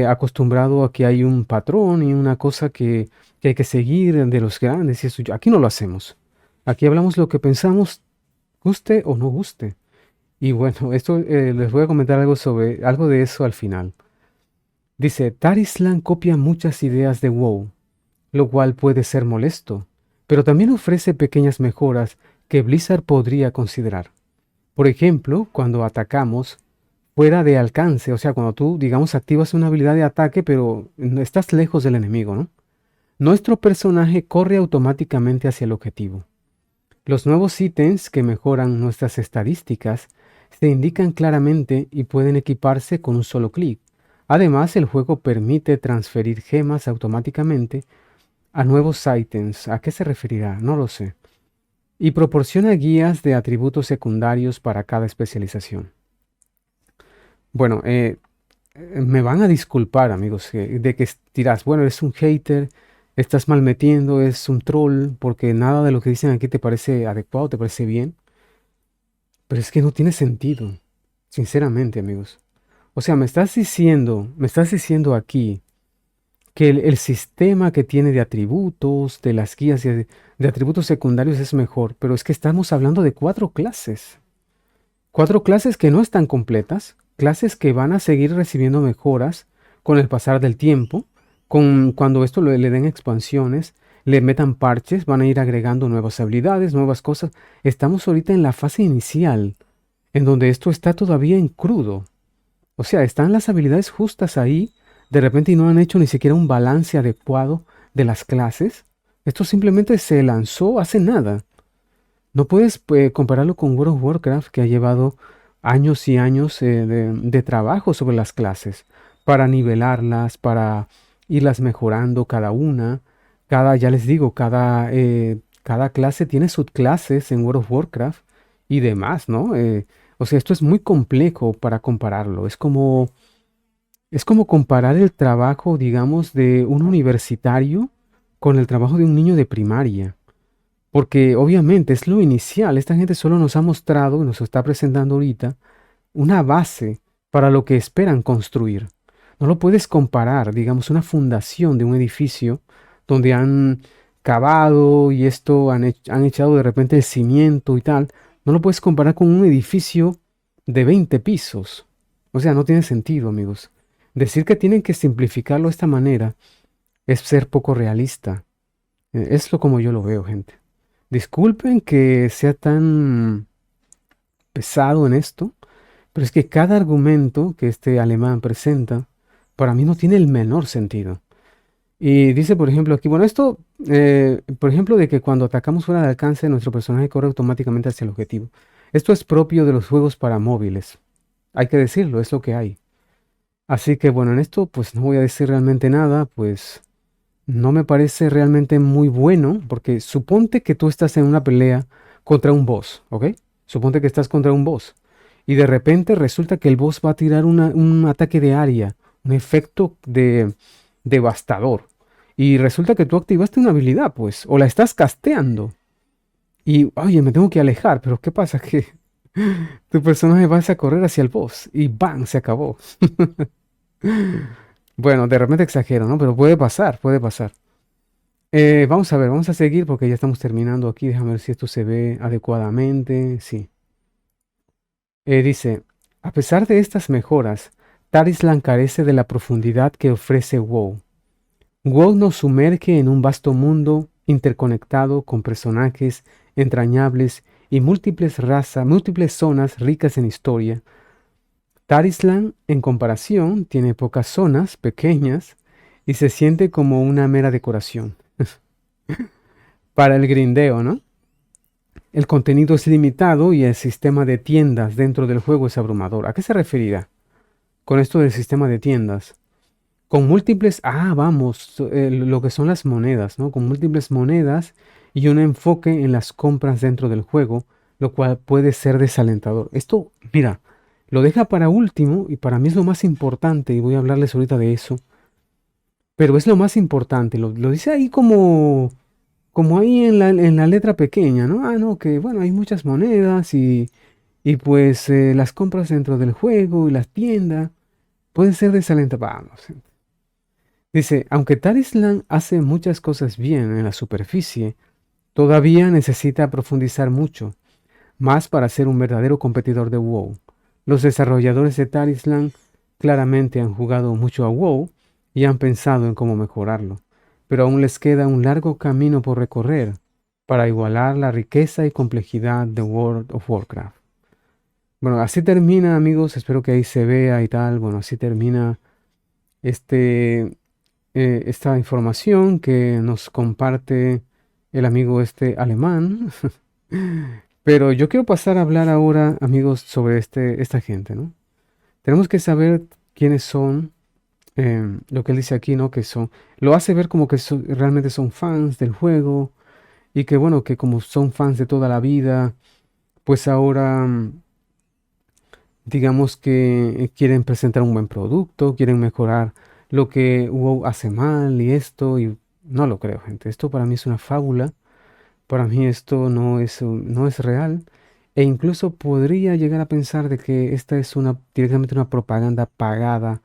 A: acostumbrado a que hay un patrón y una cosa que hay que seguir de los grandes y eso. Aquí no lo hacemos. Aquí hablamos lo que pensamos, guste o no guste. Y bueno, esto les voy a comentar algo sobre algo de eso al final. Dice, Tarislan copia muchas ideas de WoW, lo cual puede ser molesto, pero también ofrece pequeñas mejoras que Blizzard podría considerar. Por ejemplo, cuando atacamos fuera de alcance, o sea, cuando tú, digamos, activas una habilidad de ataque, pero no estás lejos del enemigo, ¿no? Nuestro personaje corre automáticamente hacia el objetivo. Los nuevos ítems que mejoran nuestras estadísticas se indican claramente y pueden equiparse con un solo clic. Además, el juego permite transferir gemas automáticamente a nuevos ítems. ¿A qué se referirá? No lo sé. Y proporciona guías de atributos secundarios para cada especialización. Bueno, me van a disculpar, amigos, de que dirás, bueno, eres un hater, estás mal metiendo, es un troll, porque nada de lo que dicen aquí te parece adecuado, te parece bien. Pero es que no tiene sentido, sinceramente, amigos. O sea, me estás diciendo aquí que el sistema que tiene de atributos, de las guías de atributos secundarios es mejor, pero es que estamos hablando de 4 clases. Cuatro clases que no están completas, clases que van a seguir recibiendo mejoras con el pasar del tiempo, cuando esto le den expansiones, le metan parches, van a ir agregando nuevas habilidades, nuevas cosas. Estamos ahorita en la fase inicial, en donde esto está todavía en crudo. O sea, están las habilidades justas ahí, de repente y no han hecho ni siquiera un balance adecuado de las clases. Esto simplemente se lanzó hace nada. No puedes compararlo con World of Warcraft, que ha llevado años y años de trabajo sobre las clases, para nivelarlas, para irlas mejorando cada una. Ya les digo, cada clase tiene subclases en World of Warcraft y demás, ¿no? O sea, esto es muy complejo para compararlo. Es como comparar el trabajo, digamos, de un universitario con el trabajo de un niño de primaria. Porque obviamente es lo inicial. Esta gente solo nos ha mostrado y nos está presentando ahorita una base para lo que esperan construir. No lo puedes comparar, digamos, una fundación de un edificio donde han cavado y esto han echado de repente el cimiento y tal. No lo puedes comparar con un edificio de 20 pisos. O sea, no tiene sentido, amigos. Decir que tienen que simplificarlo de esta manera es ser poco realista. Es lo como yo lo veo, gente. Disculpen que sea tan pesado en esto, pero es que cada argumento que este alemán presenta para mí no tiene el menor sentido. Y dice, por ejemplo, aquí, bueno, esto, por ejemplo, de que cuando atacamos fuera de alcance, nuestro personaje corre automáticamente hacia el objetivo. Esto es propio de los juegos para móviles. Hay que decirlo, es lo que hay. Así que bueno, en esto pues no voy a decir realmente nada, pues no me parece realmente muy bueno, porque suponte que tú estás en una pelea contra un boss, ¿ok? Suponte que estás contra un boss y de repente resulta que el boss va a tirar un ataque de área, un efecto devastador. Y resulta que tú activaste una habilidad, pues, o la estás casteando. Y, oye, me tengo que alejar, pero ¿qué pasa? Que tu personaje va a correr hacia el boss y ¡bam! Se acabó. Bueno, de repente exagero, ¿no? Pero puede pasar, puede pasar. Vamos a ver, vamos a seguir porque ya estamos terminando aquí. Déjame ver si esto se ve adecuadamente. Sí. Dice, a pesar de estas mejoras, Tarislan carece de la profundidad que ofrece WoW. WoW nos sumerge en un vasto mundo interconectado con personajes entrañables y múltiples zonas ricas en historia. Tarislan, en comparación, tiene pocas zonas pequeñas y se siente como una mera decoración. Para el grindeo, ¿no? El contenido es limitado y el sistema de tiendas dentro del juego es abrumador. ¿A qué se referirá con esto del sistema de tiendas? Con múltiples, vamos, lo que son las monedas, ¿no? Con múltiples monedas y un enfoque en las compras dentro del juego, lo cual puede ser desalentador. Esto, mira, lo deja para último y para mí es lo más importante y voy a hablarles ahorita de eso. Pero es lo más importante, lo dice ahí como ahí en la letra pequeña, ¿no? No, que bueno, hay muchas monedas y pues las compras dentro del juego y las tiendas pueden ser desalentadoras. Vamos. Dice, aunque Tarislan hace muchas cosas bien en la superficie, todavía necesita profundizar mucho, más para ser un verdadero competidor de WoW. Los desarrolladores de Tarislan claramente han jugado mucho a WoW y han pensado en cómo mejorarlo, pero aún les queda un largo camino por recorrer para igualar la riqueza y complejidad de World of Warcraft. Bueno, así termina, amigos, espero que ahí se vea y tal. Bueno, así termina este, esta información que nos comparte el amigo este alemán. Pero yo quiero pasar a hablar ahora, amigos, sobre esta gente, ¿no? Tenemos que saber quiénes son, lo que él dice aquí, ¿no? Que son, lo hace ver como que realmente son fans del juego y que, bueno, que como son fans de toda la vida, pues ahora, digamos que quieren presentar un buen producto, quieren mejorar lo que WoW hace mal y esto, y no lo creo, gente. Esto para mí es una fábula. Para mí esto no es real e incluso podría llegar a pensar de que esta es directamente una propaganda pagada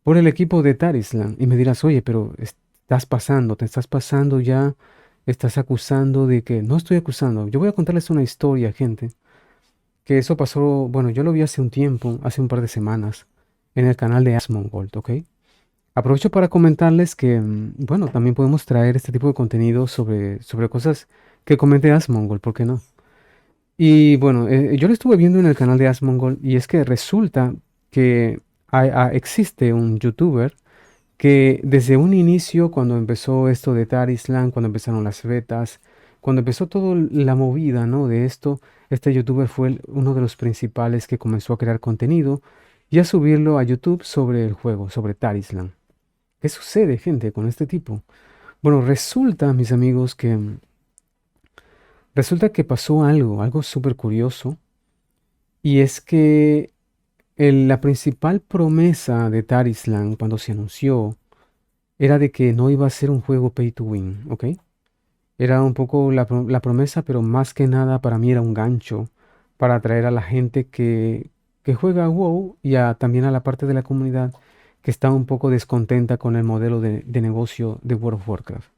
A: por el equipo de Tarislan. Y me dirás, oye, pero te estás pasando ya, estás acusando de que... No estoy acusando, yo voy a contarles una historia, gente. que eso pasó, bueno, yo lo vi hace un tiempo, hace un par de semanas, en el canal de Asmongold, ¿ok? Aprovecho para comentarles que, bueno, también podemos traer este tipo de contenido sobre cosas que comente Asmongold, ¿por qué no? Y bueno, yo lo estuve viendo en el canal de Asmongold y es que resulta que existe un youtuber que desde un inicio, cuando empezó esto de Tarislan, cuando empezaron las betas, cuando empezó toda la movida, ¿no? De esto, este youtuber fue uno de los principales que comenzó a crear contenido y a subirlo a YouTube sobre el juego, sobre Tarislan. ¿Qué sucede, gente, con este tipo? Bueno, resulta, mis amigos, que resulta que pasó algo súper curioso, y es que la principal promesa de Tarislan cuando se anunció era de que no iba a ser un juego pay to win, ¿ok? Era un poco la promesa, pero más que nada para mí era un gancho para atraer a la gente que juega a WoW y también a la parte de la comunidad que está un poco descontenta con el modelo de negocio de World of Warcraft.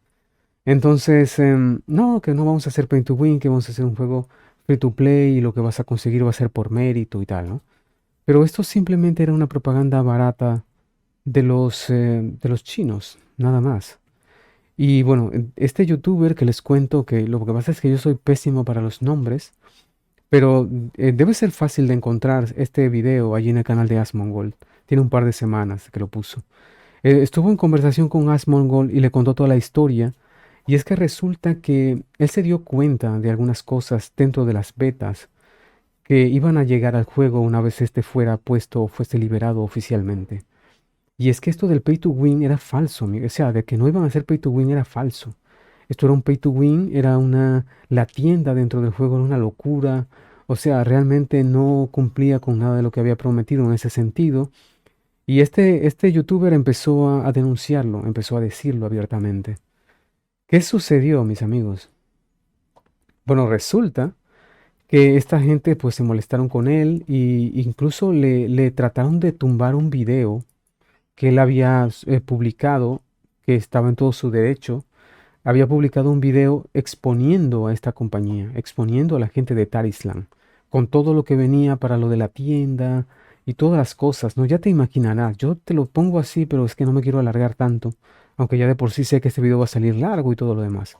A: Entonces, no, que no vamos a hacer pay to win, que vamos a hacer un juego free to play y lo que vas a conseguir va a ser por mérito y tal, ¿no? Pero esto simplemente era una propaganda barata de los chinos, nada más. Y bueno, este youtuber que les cuento que lo que pasa es que yo soy pésimo para los nombres, pero debe ser fácil de encontrar este video allí en el canal de Asmongold. Tiene un par de semanas que lo puso. Estuvo en conversación con Asmongold y le contó toda la historia. Y es que resulta que él se dio cuenta de algunas cosas dentro de las betas que iban a llegar al juego una vez este fuera puesto o fuese liberado oficialmente. Y es que esto del pay to win era falso, amigo. O sea, de que no iban a hacer pay to win era falso. Esto era un pay to win, la tienda dentro del juego era una locura. O sea, realmente no cumplía con nada de lo que había prometido en ese sentido. Y este youtuber empezó a denunciarlo, empezó a decirlo abiertamente. ¿Qué sucedió, mis amigos? Bueno, resulta que esta gente pues se molestaron con él y incluso le trataron de tumbar un video que él había publicado, que estaba en todo su derecho. Había publicado un video exponiendo a esta compañía, exponiendo a la gente de Tarislan, con todo lo que venía para lo de la tienda y todas las cosas, ¿no? Ya te imaginarás, yo te lo pongo así, pero es que no me quiero alargar tanto, aunque ya de por sí sé que este video va a salir largo y todo lo demás.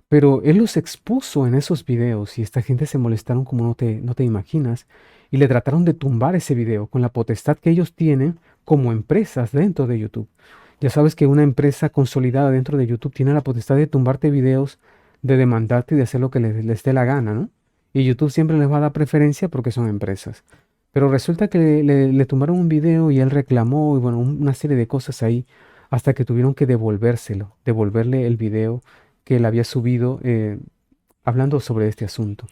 A: Pero él los expuso en esos videos y esta gente se molestaron como no te imaginas y le trataron de tumbar ese video con la potestad que ellos tienen como empresas dentro de YouTube. Ya sabes que una empresa consolidada dentro de YouTube tiene la potestad de tumbarte videos, de demandarte y de hacer lo que les dé la gana, ¿no? Y YouTube siempre les va a dar preferencia porque son empresas. Pero resulta que le tumbaron un video y él reclamó y bueno, una serie de cosas ahí hasta que tuvieron que devolverle el video que él había subido hablando sobre este asunto.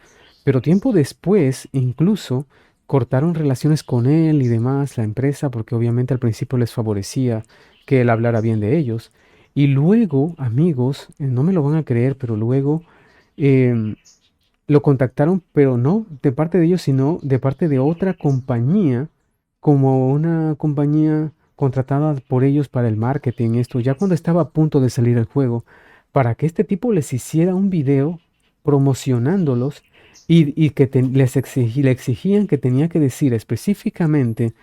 A: Pero tiempo después, incluso, cortaron relaciones con él y demás, la empresa, porque obviamente al principio les favorecía que él hablara bien de ellos. Y luego, amigos, no me lo van a creer, pero luego em, lo contactaron, pero no de parte de ellos, sino de parte de otra compañía, como una compañía contratada por ellos para el marketing, esto, ya cuando estaba a punto de salir el juego, para que este tipo les hiciera un video promocionándolos y que le exigían que tenía que decir específicamente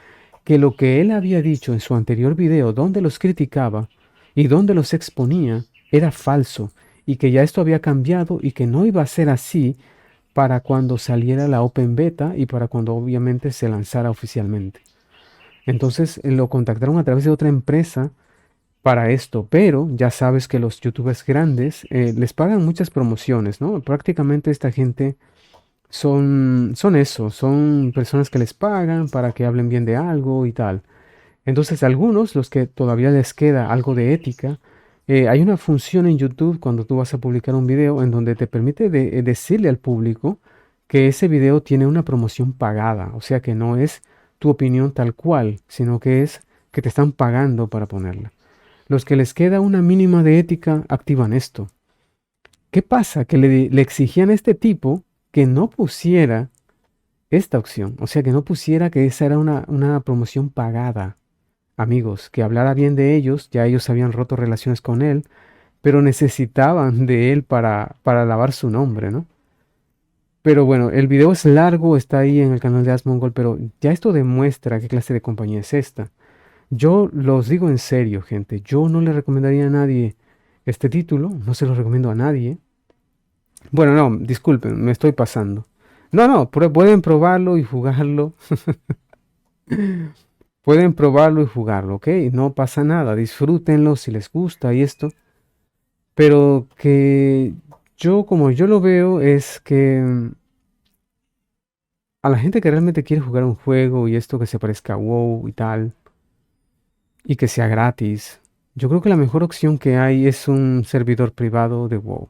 A: que lo que él había dicho en su anterior video, donde los criticaba y donde los exponía, era falso y que ya esto había cambiado y que no iba a ser así para cuando saliera la Open Beta y para cuando obviamente se lanzara oficialmente. Entonces lo contactaron a través de otra empresa para esto, pero ya sabes que los youtubers grandes les pagan muchas promociones, ¿no? Prácticamente esta gente son eso, son personas que les pagan para que hablen bien de algo y tal. Entonces, algunos, los que todavía les queda algo de ética, hay una función en YouTube cuando tú vas a publicar un video en donde te permite decirle al público que ese video tiene una promoción pagada, o sea que no es tu opinión tal cual, sino que es que te están pagando para ponerla. Los que les queda una mínima de ética activan esto. ¿Qué pasa? Que le exigían a este tipo que no pusiera esta opción, o sea que no pusiera que esa era una promoción pagada. Amigos, que hablara bien de ellos, ya ellos habían roto relaciones con él, pero necesitaban de él para lavar su nombre, ¿no? Pero bueno, el video es largo, está ahí en el canal de Asmongold, pero ya esto demuestra qué clase de compañía es esta. Yo los digo en serio, gente. Yo no le recomendaría a nadie este título, no se lo recomiendo a nadie. Bueno, no, disculpen, me estoy pasando. No, no, pueden probarlo y jugarlo. Pueden probarlo y jugarlo, ¿ok? No pasa nada, disfrútenlo si les gusta y esto. Pero que yo, como yo lo veo, es que a la gente que realmente quiere jugar un juego y esto que se parezca a WoW y tal, y que sea gratis, yo creo que la mejor opción que hay es un servidor privado de WoW.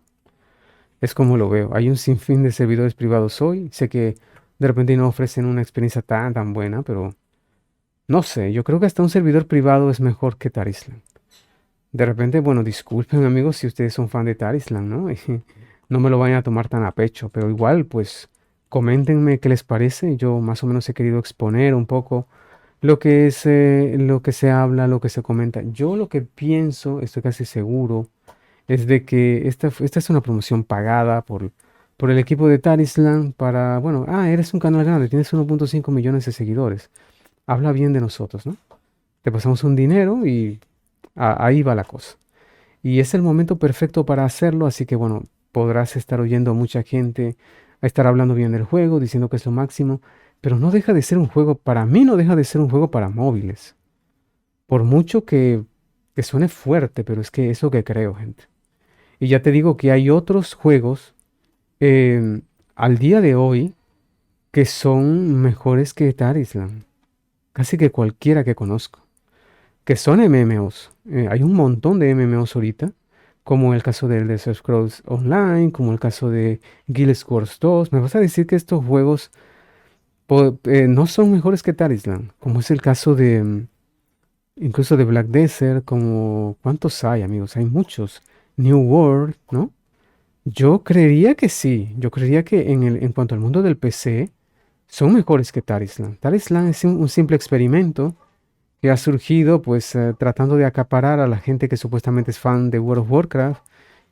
A: Es como lo veo. Hay un sinfín de servidores privados hoy. Sé que de repente no ofrecen una experiencia tan buena, pero no sé. Yo creo que hasta un servidor privado es mejor que Tarislan. De repente, bueno, disculpen amigos si ustedes son fan de Tarislan, ¿no? Y no me lo vayan a tomar tan a pecho, pero igual, pues, coméntenme qué les parece. Yo más o menos he querido exponer un poco lo que es, lo que se habla, lo que se comenta. Yo lo que pienso, estoy casi seguro, es de que esta es una promoción pagada por el equipo de Tarislan para, bueno, eres un canal grande, tienes 1.5 millones de seguidores. Habla bien de nosotros, ¿no? Te pasamos un dinero y ahí va la cosa. Y es el momento perfecto para hacerlo, así que bueno, podrás estar oyendo a mucha gente, a estar hablando bien del juego, diciendo que es lo máximo, pero no deja de ser un juego, para mí no deja de ser un juego para móviles. Por mucho que suene fuerte, pero es que es lo que creo, gente. Y ya te digo que hay otros juegos al día de hoy que son mejores que Tarislan. Casi que cualquiera que conozco. Que son MMOs. Hay un montón de MMOs ahorita. Como el caso del Elder Scrolls Online, como el caso de Guild Wars 2. Me vas a decir que estos juegos no son mejores que Tarislan. Como es el caso de incluso de Black Desert. Como ¿cuántos hay, amigos? Hay muchos. New World, ¿no? Yo creería que sí. Yo creería que en cuanto al mundo del PC, son mejores que Tarislan. Tarislan es un simple experimento que ha surgido, pues, tratando de acaparar a la gente que supuestamente es fan de World of Warcraft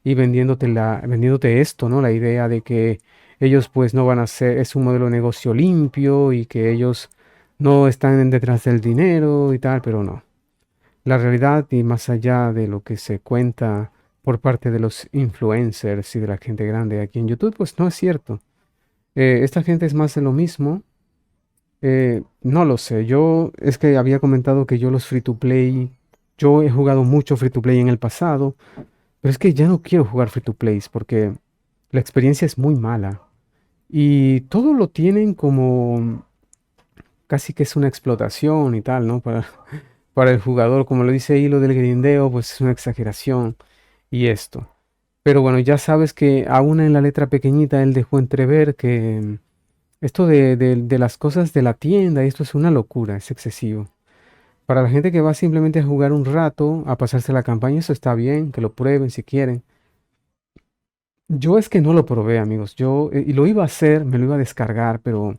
A: y vendiéndote esto, ¿no? La idea de que ellos, pues, no van a ser, es un modelo de negocio limpio y que ellos no están detrás del dinero y tal, pero no. La realidad y más allá de lo que se cuenta por parte de los influencers y de la gente grande aquí en YouTube, pues no es cierto. Esta gente es más de lo mismo. No lo sé, yo es que había comentado que yo los free to play, yo he jugado mucho free to play en el pasado, pero es que ya no quiero jugar free to plays porque la experiencia es muy mala y todo lo tienen como casi que es una explotación y tal, ¿no? Para el jugador, como lo dice ahí lo del grindeo, pues es una exageración y esto. Pero bueno, ya sabes que aún en la letra pequeñita él dejó entrever que esto de las cosas de la tienda, esto es una locura, es excesivo. Para la gente que va simplemente a jugar un rato, a pasarse la campaña, eso está bien, que lo prueben si quieren. Yo es que no lo probé, amigos. Yo, y lo iba a hacer, me lo iba a descargar, pero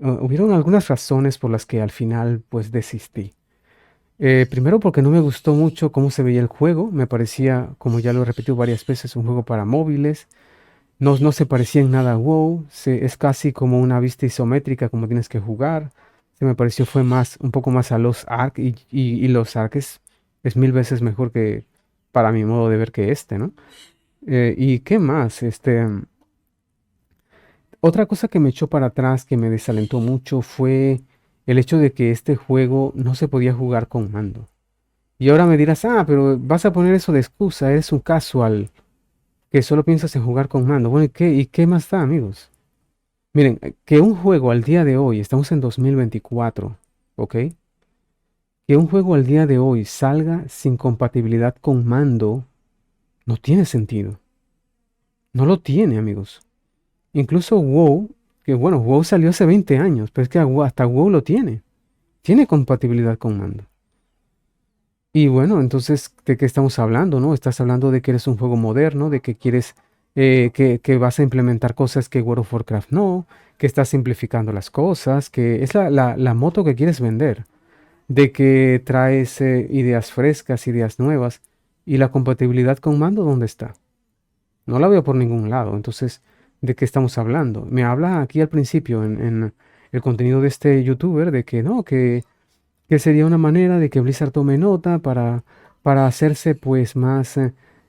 A: hubieron algunas razones por las que al final pues desistí. Primero porque no me gustó mucho cómo se veía el juego, me parecía, como ya lo he repetido varias veces, un juego para móviles. No se parecía en nada a WoW, es casi como una vista isométrica como tienes que jugar. Se me pareció fue más, un poco más a los Ark y los Ark es mil veces mejor que para mi modo de ver que este, ¿no? ¿Y qué más? Otra cosa que me echó para atrás, que me desalentó mucho, fue el hecho de que este juego no se podía jugar con mando. Y ahora me dirás, pero vas a poner eso de excusa, eres un casual que solo piensas en jugar con mando. Bueno, ¿y qué más da, amigos? Miren, que un juego al día de hoy, estamos en 2024, ¿ok? Que un juego al día de hoy salga sin compatibilidad con mando no tiene sentido. No lo tiene, amigos. Incluso WoW, que bueno, WoW salió hace 20 años, pero es que hasta WoW lo tiene. Tiene compatibilidad con mando. Y bueno, entonces, ¿de qué estamos hablando, no? Estás hablando de que eres un juego moderno, de que quieres, que vas a implementar cosas que World of Warcraft no, que estás simplificando las cosas, que es la moto que quieres vender, de que traes ideas frescas, ideas nuevas, y la compatibilidad con mando, ¿dónde está? No la veo por ningún lado. Entonces, de qué estamos hablando. Me habla aquí al principio en el contenido de este youtuber de que no, que sería una manera de que Blizzard tome nota para hacerse pues más,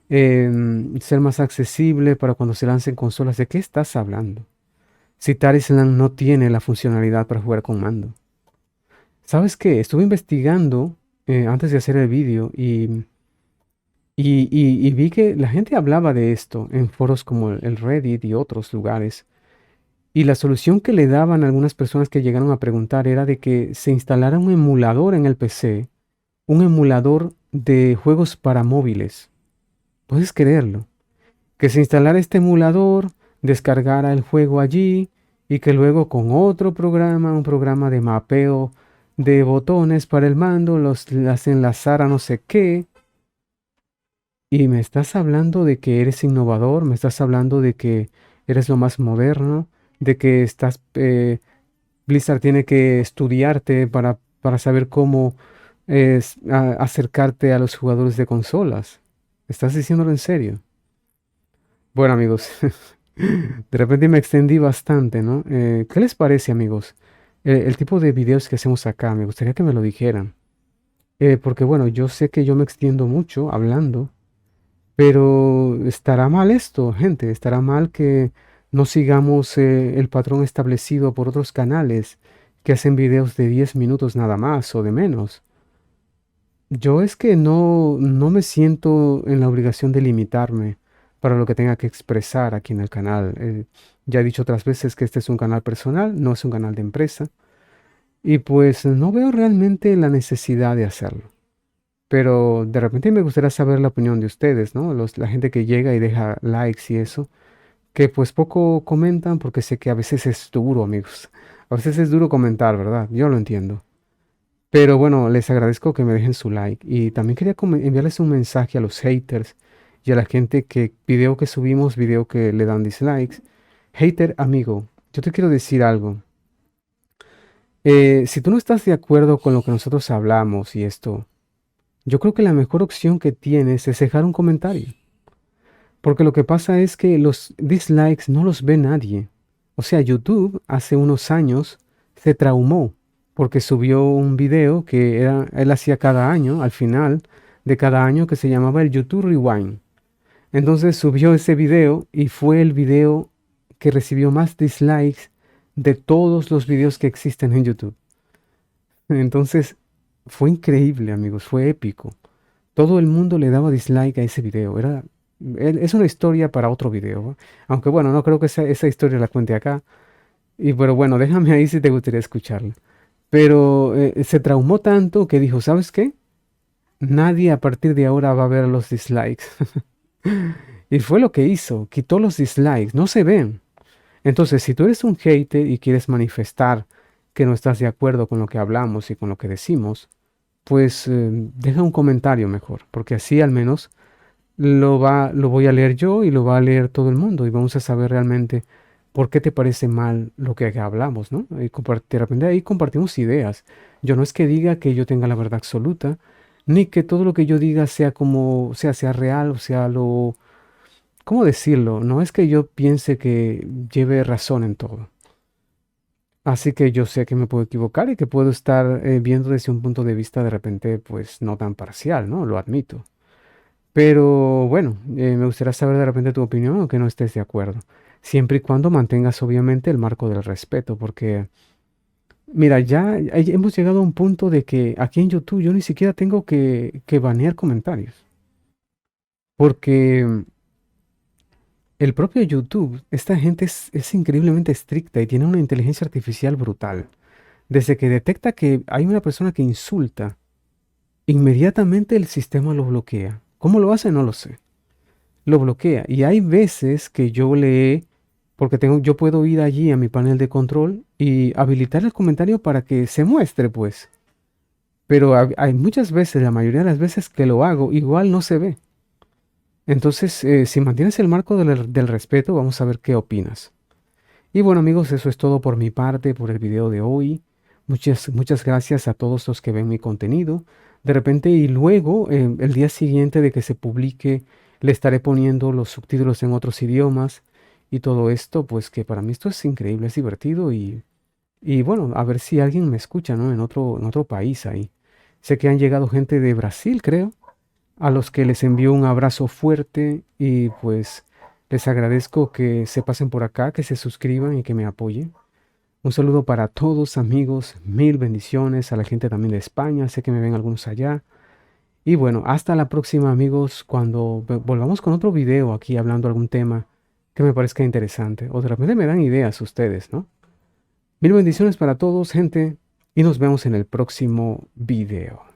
A: ser más accesible para cuando se lancen consolas. ¿De qué estás hablando? Si Tarislan no tiene la funcionalidad para jugar con mando. ¿Sabes qué? Estuve investigando antes de hacer el vídeo y vi que la gente hablaba de esto en foros como el Reddit y otros lugares. Y la solución que le daban a algunas personas que llegaron a preguntar era de que se instalara un emulador en el PC, un emulador de juegos para móviles. ¿Puedes creerlo? Que se instalara este emulador, descargara el juego allí y que luego con otro programa, un programa de mapeo de botones para el mando, las enlazara no sé qué. Y me estás hablando de que eres innovador, me estás hablando de que eres lo más moderno, de que Blizzard tiene que estudiarte para saber cómo acercarte a los jugadores de consolas. ¿Estás diciéndolo en serio? Bueno, amigos, de repente me extendí bastante, ¿no? ¿Qué les parece, amigos? El tipo de videos que hacemos acá, me gustaría que me lo dijeran. Porque bueno, yo sé que yo me extiendo mucho hablando. Pero estará mal esto, gente, estará mal que no sigamos el patrón establecido por otros canales que hacen videos de 10 minutos nada más o de menos. Yo es que no me siento en la obligación de limitarme para lo que tenga que expresar aquí en el canal. Ya he dicho otras veces que este es un canal personal, no es un canal de empresa, y pues no veo realmente la necesidad de hacerlo. Pero de repente me gustaría saber la opinión de ustedes, ¿no? La gente que llega y deja likes y eso, que pues poco comentan porque sé que a veces es duro, amigos. A veces es duro comentar, ¿verdad? Yo lo entiendo. Pero bueno, les agradezco que me dejen su like. Y también quería enviarles un mensaje a los haters y a la gente que video que subimos, video que le dan dislikes. Hater, amigo, yo te quiero decir algo. Si tú no estás de acuerdo con lo que nosotros hablamos y esto, yo creo que la mejor opción que tienes es dejar un comentario. Porque lo que pasa es que los dislikes no los ve nadie. O sea, YouTube hace unos años se traumó porque subió un video que él hacía cada año, al final de cada año, que se llamaba el YouTube Rewind. Entonces subió ese video y fue el video que recibió más dislikes de todos los videos que existen en YouTube. Entonces fue increíble, amigos, fue épico. Todo el mundo le daba dislike a ese video. Es una historia para otro video, ¿va? Aunque bueno, no creo que esa historia la cuente acá. Pero bueno, déjame ahí si te gustaría escucharla. Pero se traumó tanto que dijo, ¿sabes qué? Nadie a partir de ahora va a ver los dislikes. Y fue lo que hizo, quitó los dislikes, no se ven. Entonces, si tú eres un hater y quieres manifestar que no estás de acuerdo con lo que hablamos y con lo que decimos, pues deja un comentario mejor, porque así al menos lo voy a leer yo y lo va a leer todo el mundo y vamos a saber realmente por qué te parece mal lo que hablamos, ¿no? Y de repente ahí compartimos ideas. Yo no es que diga que yo tenga la verdad absoluta, ni que todo lo que yo diga sea como, sea real, o sea lo, ¿cómo decirlo? No es que yo piense que lleve razón en todo. Así que yo sé que me puedo equivocar y que puedo estar viendo desde un punto de vista de repente, pues no tan parcial, ¿no? Lo admito. Pero bueno, me gustaría saber de repente tu opinión o que no estés de acuerdo. Siempre y cuando mantengas obviamente el marco del respeto, porque mira, hemos llegado a un punto de que aquí en YouTube yo ni siquiera tengo que banear comentarios, porque el propio YouTube, esta gente es increíblemente estricta y tiene una inteligencia artificial brutal. Desde que detecta que hay una persona que insulta, inmediatamente el sistema lo bloquea. ¿Cómo lo hace? No lo sé. Lo bloquea. Y hay veces que porque yo puedo ir allí a mi panel de control y habilitar el comentario para que se muestre, pues. Pero hay muchas veces, la mayoría de las veces que lo hago, igual no se ve. Entonces, si mantienes el marco del respeto, vamos a ver qué opinas. Y bueno, amigos, eso es todo por mi parte, por el video de hoy. Muchas gracias a todos los que ven mi contenido. De repente y luego, el día siguiente de que se publique, le estaré poniendo los subtítulos en otros idiomas y todo esto, pues que para mí esto es increíble, es divertido y bueno, a ver si alguien me escucha, ¿no? En otro país ahí. Sé que han llegado gente de Brasil, creo, a los que les envío un abrazo fuerte y pues les agradezco que se pasen por acá, que se suscriban y que me apoyen. Un saludo para todos, amigos, mil bendiciones a la gente también de España, sé que me ven algunos allá. Y bueno, hasta la próxima, amigos, cuando volvamos con otro video aquí hablando algún tema que me parezca interesante. O de repente me dan ideas ustedes, ¿no? Mil bendiciones para todos, gente, y nos vemos en el próximo video.